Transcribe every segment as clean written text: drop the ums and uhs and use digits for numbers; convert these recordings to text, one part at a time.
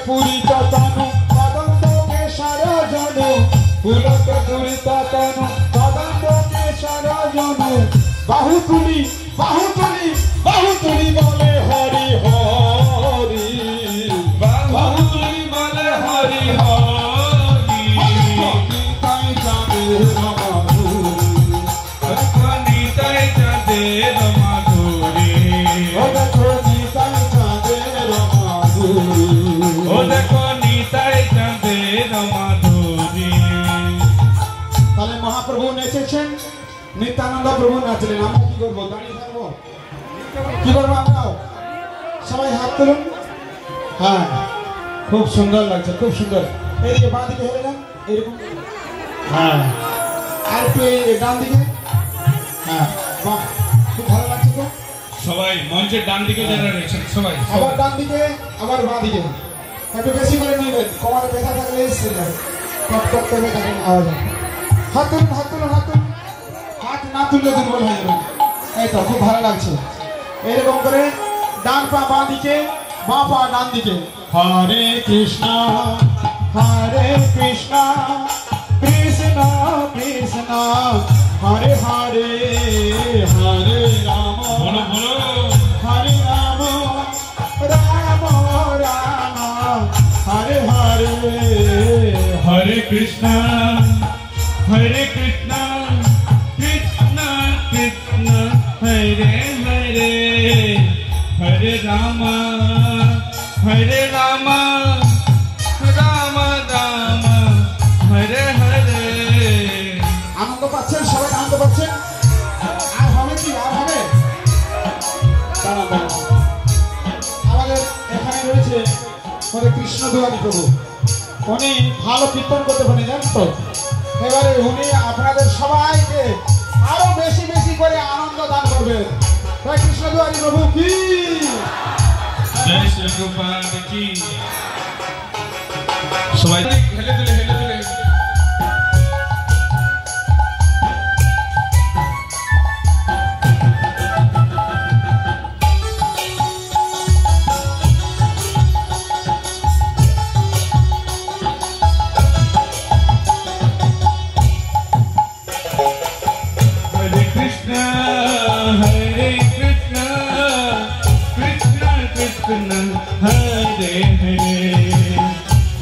পুরিত তনু কদম্ব কেশর জনু পুলকে পুরিত তনু কদম্ব কেশর জনু বাহু তুলি বলে হরি হরি বাহু তুলি বলে হরি হরি নিতাই চাঁদের মাধুরী নিতাই চাঁদের মাধুরী ও দেখো নিতাই চাঁদের মাধুরী ও দেখো নিতাই চাঁদের মাধুরী। তাহলে মহাপ্রভু নেচেছেন, নিত্যানন্দ প্রভু নাচলেন, আমরা কি করবো? দাঁড়িয়ে থাকবো? কি করবো আমরাও? সবাই হাত তুলুন। হ্যাঁ, খুব সুন্দর লাগছে, খুব সুন্দর। এইদিকে বাঁ দিকে হেরে যান, এরকম। হ্যাঁ, আর একটু ডান দিকে। হ্যাঁ, বাহ, খুব ভালো লাগছে তো। সবাই মঞ্চের ডান দিকে যারা রয়েছেন সবাই, আবার ডান দিকে, আবার বাঁ দিকে। একটু বেশি করে নিবেন, কোমরে ব্যথা থাকলে এসে যাবে, টপ টপ করে থাকেন আওয়াজ। হাত তুলুন, হাত তুলুন, হাত তুলুন। হাত না তুললে দুর্বল হয়ে যাবেন। এই তো খুব ভালো লাগছে। এরকম করে ডান পা বাঁ দিকে, বাঁ পা ডান দিকে। হরে কৃষ্ণ কৃষ্ণ কৃষ্ণ হরে হরে হরে রাম হরে রাম রাম রাম হরে হরে হরে কৃষ্ণ কৃষ্ণ কৃষ্ণ হরে হরে হরে রাম রাম রাম হরে হরে। আনন্দ পাচ্ছেন সবাই? আনন্দ পাচ্ছেন? আর হবে কি? আর হবে? আমাদের এখানে রয়েছে আমাদের কৃষ্ণ দুয়ারি প্রভু, উনি ভালো কীর্তন করতে পারেন, জানেন তো। এবারে উনি আপনাদের সবাইকে আরো বেশি বেশি করে আনন্দ দান করবেন। তাই কৃষ্ণ দুয়ারি প্রভু কি জয় শ্রী গোপাল কি। সবাই হেলে দিলে हरे हरे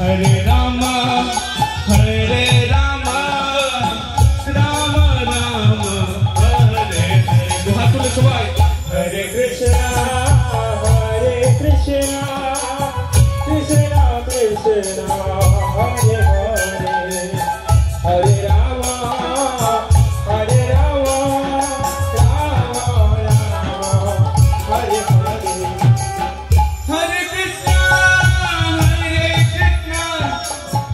हरे राम राम राम हरे हरे। हाथ तुले सबाई। हरे कृष्ण कृष्ण कृष्ण हरे हरे हरे राम हरे राम राम राम हरे हरे। हरे कृष्ण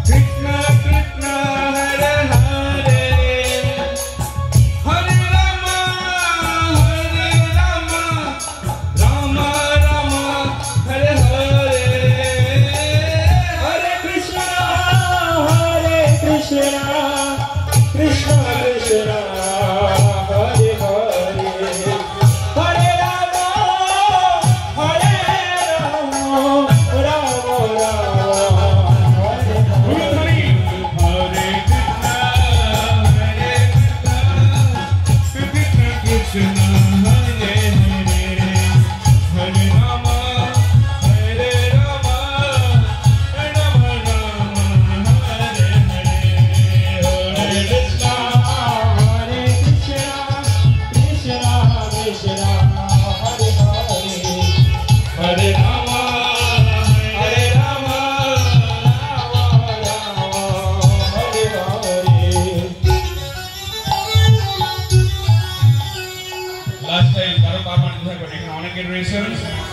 कृष्ण कृष्ण हरे हरे हरे राम राम राम हरे हरे। हरे कृष्ण कृष्ण कृष्ण हरे हरे हरे राम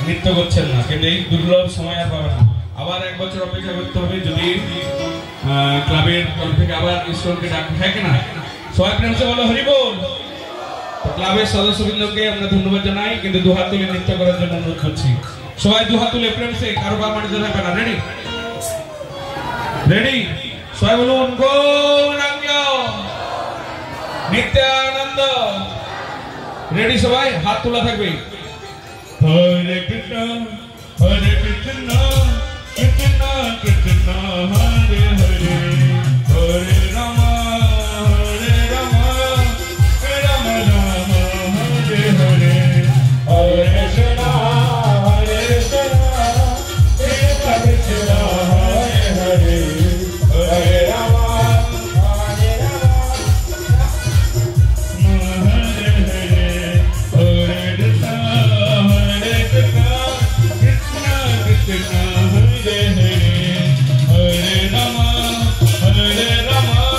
নৃত্য করছেন না, কিন্তু এই দুর্লভ সময় আর পাবে না। আবার এক বছর অপেক্ষা করতে হবে যদি ক্লাবের তরফ থেকে আবার ঈশ্বরকে ডাক থাকে না। সবাই প্রেম সে বলো হরি বল। ক্লাবের সদস্যবৃন্দকে আমরা ধন্যবাদ জানাই, কিন্তু দুহাত তুলে নৃত্য করার জন্য অনুরোধ করছি। সবাই দুহাত তুলে প্রেম সে, কারো পা মাটিতে থাকবে না। রেডি রেডি সবাই বলুন গৌরাঙ্গ নিত্যানন্দ। রেডি সবাই, হাত তোলা থাকবে। हरे Krishna Krishna Krishna Hare Hare Hare Rama Rama Rama Hare Hare Hare Krishna Krishna Hare Hare Hare Rama Krishna Hare Hare Hare Rama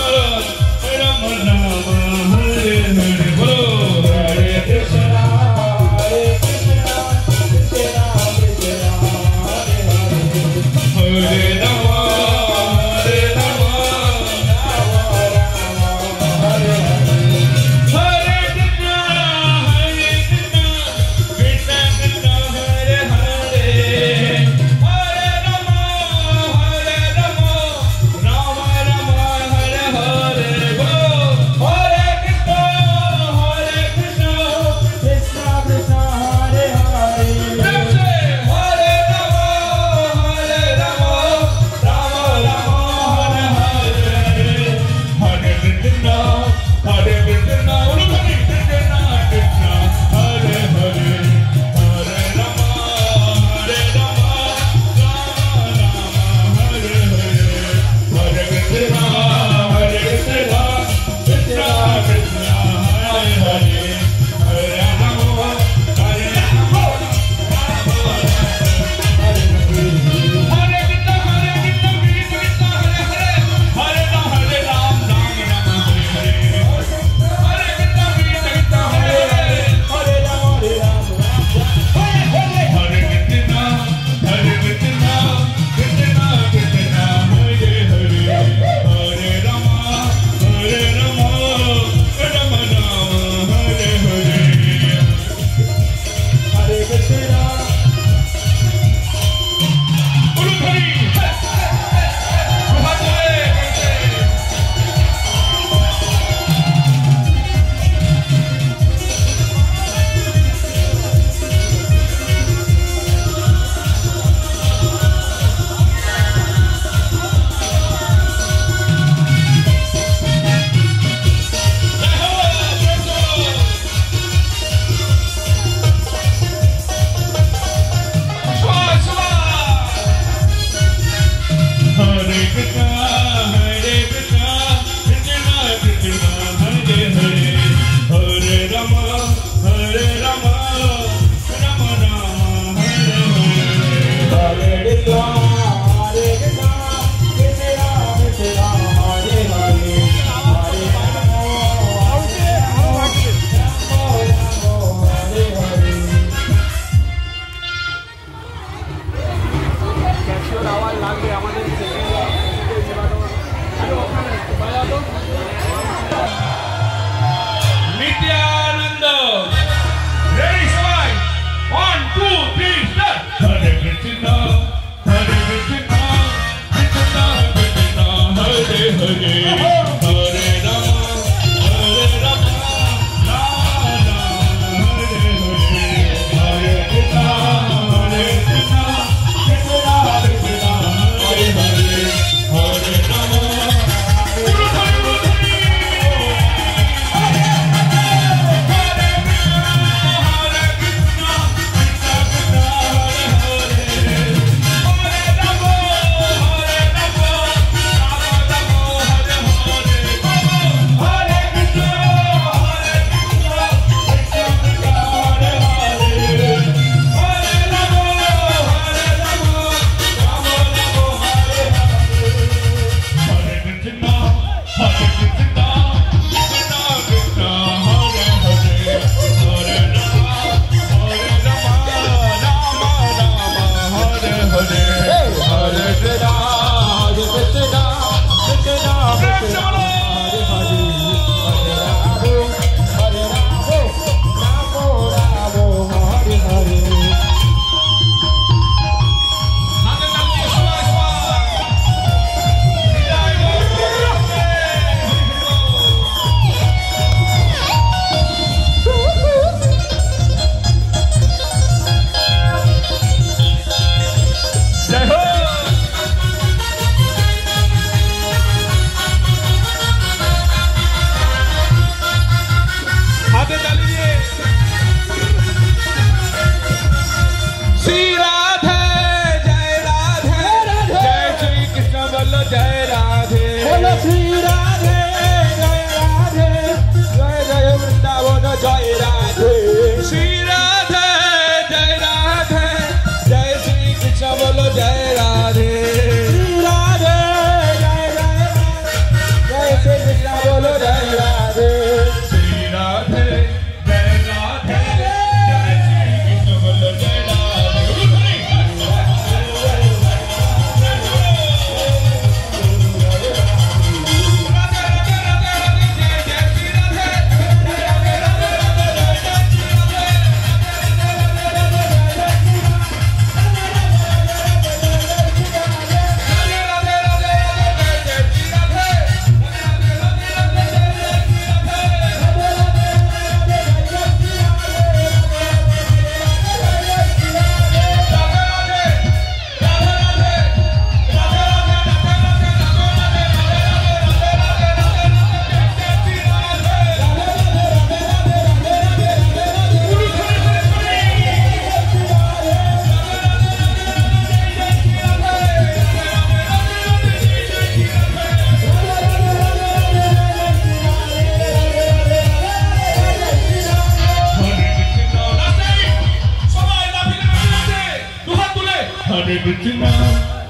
Krishna,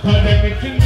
Hare Krishna.